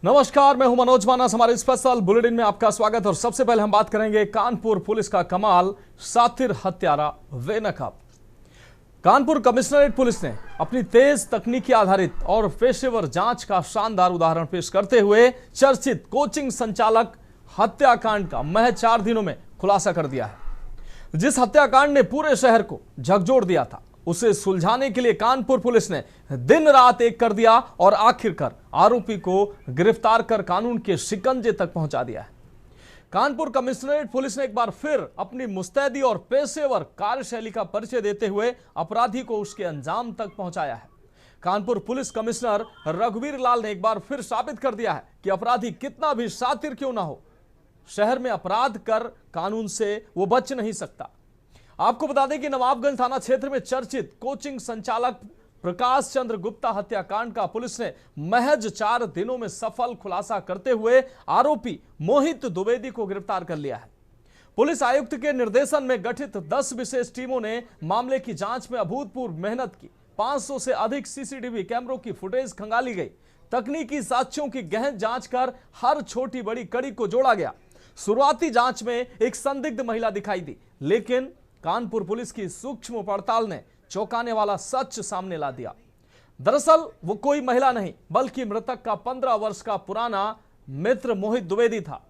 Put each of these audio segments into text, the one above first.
नमस्कार, मैं हूं मनोज मानस। हमारे स्पेशल बुलेटिन में आपका स्वागत। और सबसे पहले हम बात करेंगे कानपुर पुलिस का कमाल, सातिर हत्यारा बेनकाब। कानपुर कमिश्नरेट पुलिस ने अपनी तेज तकनीकी आधारित और पेशेवर जांच का शानदार उदाहरण पेश करते हुए चर्चित कोचिंग संचालक हत्याकांड का महज 4 दिनों में खुलासा कर दिया है। जिस हत्याकांड ने पूरे शहर को झकझोर दिया था, उसे सुलझाने के लिए कानपुर पुलिस ने दिन रात एक कर दिया और आखिरकार आरोपी को गिरफ्तार कर कानून के शिकंजे तक पहुंचा दिया है। कानपुर कमिश्नरेट पुलिस ने एक बार फिर अपनी मुस्तैदी और पेशेवर कार्यशैली का परिचय देते हुए अपराधी को उसके अंजाम तक पहुंचाया है। कानपुर पुलिस कमिश्नर रघुवीर लाल ने एक बार फिर साबित कर दिया है कि अपराधी कितना भी शातिर क्यों ना हो, शहर में अपराध कर कानून से वो बच नहीं सकता। आपको बता दें कि नवाबगंज थाना क्षेत्र में चर्चित कोचिंग संचालक प्रकाश चंद्र गुप्ता हत्याकांड का पुलिस ने महज 4 दिनों में सफल खुलासा करते हुए आरोपी मोहित द्विवेदी को गिरफ्तार कर लिया है। पुलिस आयुक्त के निर्देशन में गठित 10 विशेष टीमों ने मामले की जांच में अभूतपूर्व मेहनत की। 500 से अधिक सीसीटीवी कैमरों की फुटेज खंगाली गई। तकनीकी साक्ष्यों की गहन जांच कर हर छोटी बड़ी कड़ी को जोड़ा गया। शुरुआती जांच में एक संदिग्ध महिला दिखाई दी, लेकिन कानपुर पुलिस की सूक्ष्म पड़ताल ने चौंकाने वाला सच सामने ला दिया। दरअसल वो कोई महिला नहीं, बल्कि मृतक का 15 वर्ष का पुराना मित्र मोहित द्विवेदी था,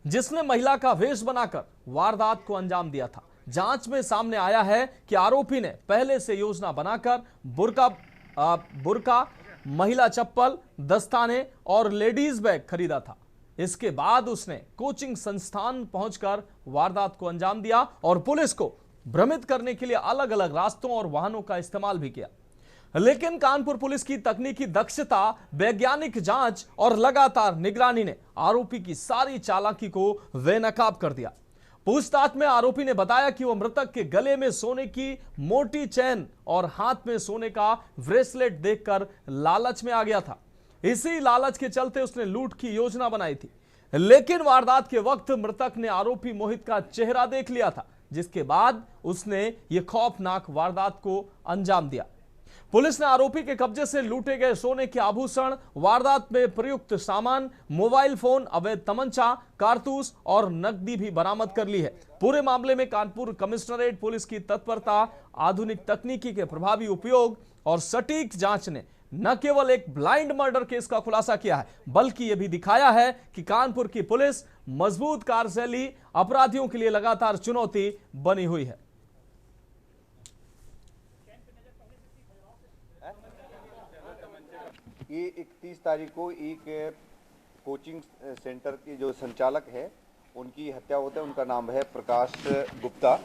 जिसने महिला का वेश बनाकर वारदात को अंजाम दिया था। जांच में सामने आया है कि आरोपी ने पहले से योजना बनाकर बुर्का, महिला चप्पल, दस्ताने और लेडीज बैग खरीदा था। इसके बाद उसने कोचिंग संस्थान पहुंचकर वारदात को अंजाम दिया और पुलिस को भ्रमित करने के लिए अलग अलग रास्तों और वाहनों का इस्तेमाल भी किया। लेकिन कानपुर पुलिस की तकनीकी दक्षता, वैज्ञानिक जांच और लगातार निगरानी ने आरोपी की सारी चालाकी को बेनकाब कर दिया। पूछताछ में आरोपी ने बताया कि वह मृतक के गले में सोने की मोटी चेन और हाथ में सोने का ब्रेसलेट देखकर लालच में आ गया था। इसी लालच के चलते उसने लूट की योजना बनाई थी। लेकिन वारदात के वक्त मृतक ने आरोपी मोहित का चेहरा देख लिया था, जिसके बाद उसने यह खौफनाक वारदात को अंजाम दिया। पुलिस ने आरोपी के कब्जे से लूटे गए सोने के आभूषण, वारदात में प्रयुक्त सामान, मोबाइल फोन, अवैध तमंचा, कारतूस और नकदी भी बरामद कर ली है। पूरे मामले में कानपुर कमिश्नरेट पुलिस की तत्परता, आधुनिक तकनीकी के प्रभावी उपयोग और सटीक जांच ने न केवल एक ब्लाइंड मर्डर केस का खुलासा किया है, बल्कि यह भी दिखाया है कि कानपुर की पुलिस मजबूत कार्यशैली अपराधियों के लिए लगातार चुनौती बनी हुई है। ये 31 तारीख को एक कोचिंग सेंटर के जो संचालक है उनकी हत्या होता है। उनका नाम है प्रकाश गुप्ता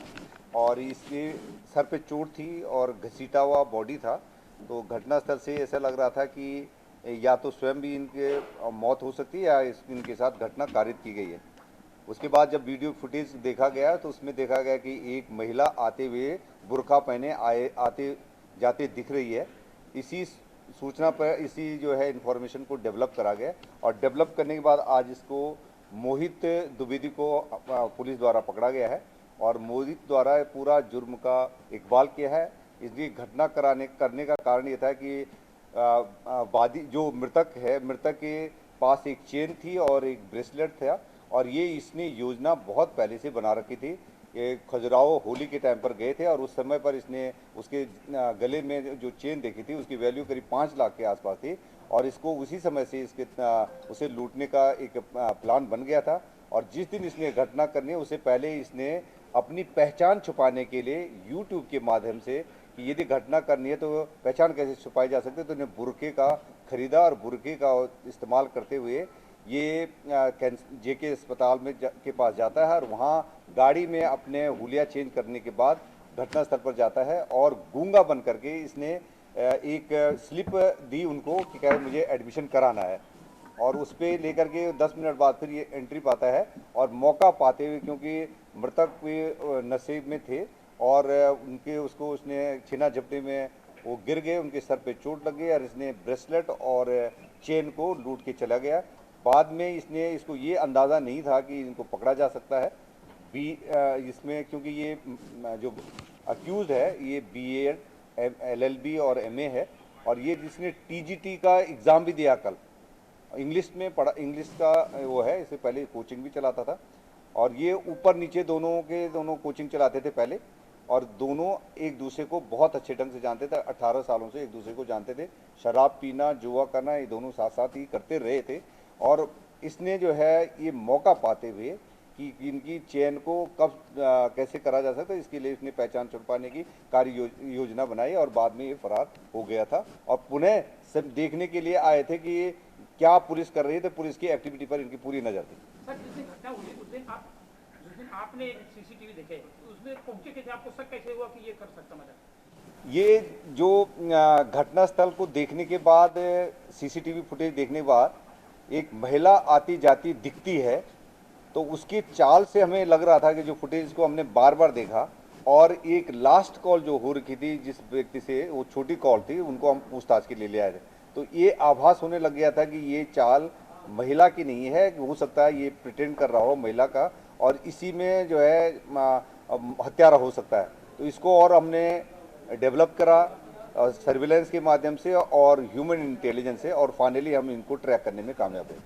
और इसके सर पे चोट थी और घसीटा हुआ बॉडी था। तो घटनास्थल से ऐसा लग रहा था कि या तो स्वयं भी इनके मौत हो सकती है या इनके साथ घटना कारित की गई है। उसके बाद जब वीडियो फुटेज देखा गया तो उसमें देखा गया कि एक महिला आते हुए बुर्का पहने आते जाते दिख रही है। इसी सूचना पर इसी जो है इन्फॉर्मेशन को डेवलप करा गया और डेवलप करने के बाद आज इसको मोहित द्विवेदी को पुलिस द्वारा पकड़ा गया है और मोहित द्वारा पूरा जुर्म का इकबाल किया है। इसलिए घटना करने का कारण ये था कि वादी जो मृतक है, मृतक के पास एक चेन थी और एक ब्रेसलेट था और ये इसने योजना बहुत पहले से बना रखी थी। ये खजुराहो होली के टाइम पर गए थे और उस समय पर इसने उसके गले में जो चेन देखी थी उसकी वैल्यू करीब 5 लाख के आसपास थी और इसको उसी समय से उसे लूटने का एक प्लान बन गया था। और जिस दिन इसने घटना करनी है उससे पहले इसने अपनी पहचान छुपाने के लिए यूट्यूब के माध्यम से कि यदि घटना करनी है तो पहचान कैसे छुपाई जा सकती है, तो इन्हें बुर्के का खरीदा और बुर्के का इस्तेमाल करते हुए ये जेके अस्पताल में के पास जाता है और वहाँ गाड़ी में अपने हुलिया चेंज करने के बाद घटनास्थल पर जाता है और गूंगा बन करके इसने एक स्लिप दी उनको कि क्या मुझे एडमिशन कराना है और उस पर लेकर के 10 मिनट बाद फिर ये एंट्री पाता है और मौका पाते हुए, क्योंकि मृतक भी नशे में थे और उसको उसने छीना झपटी में वो गिर गए, उनके सर पे चोट लग गई और इसने ब्रेसलेट और चेन को लूट के चला गया। बाद में इसको ये अंदाज़ा नहीं था कि इनको पकड़ा जा सकता है। इसमें क्योंकि ये जो अक्यूज़ है ये BA, LLB और MA है और ये जिसने TGT का एग्ज़ाम भी दिया कल, इंग्लिश में पढ़ा, इंग्लिश का वो है, इससे पहले कोचिंग भी चलाता था और ये ऊपर नीचे दोनों कोचिंग चलाते थे पहले, और दोनों एक दूसरे को बहुत अच्छे ढंग से जानते थे। 18 सालों से एक दूसरे को जानते थे। शराब पीना, जुआ करना, ये दोनों साथ साथ ही करते रहे थे। और इसने जो है ये मौका पाते हुए कि इनकी चेन को कब कैसे करा जा सकता है, इसके लिए इसने पहचान छुपाने की कार्य योजना बनाई और बाद में ये फरार हो गया था। और पुनः सब देखने के लिए आए थे कि ये क्या पुलिस कर रही है, तो पुलिस की एक्टिविटी पर इनकी पूरी नज़र थी। सर, जिस दिन घटना हुई उस दिन आपने सीसीटीवी देखे, उसमें पहुंचे कैसे, आपको शक कैसे हुआ कि ये कर सकता मर्डर? ये जो घटनास्थल को देखने के बाद, सीसीटीवी फुटेज देखने के बाद एक महिला आती जाती दिखती है, तो उसकी चाल से हमें लग रहा था कि जो फुटेज को हमने बार बार देखा, और एक लास्ट कॉल जो हो रखी थी जिस व्यक्ति से, वो छोटी कॉल थी, उनको हम पूछताछ के लिए ले आए थे, तो ये आभास होने लग गया था कि ये चाल महिला की नहीं है, हो सकता है ये प्रिटेंड कर रहा हो महिला का, और इसी में जो है हत्यारा हो सकता है। तो इसको और हमने डेवलप करा सर्विलेंस के माध्यम से और ह्यूमन इंटेलिजेंस से, और फाइनली हम इनको ट्रैक करने में कामयाब हुए।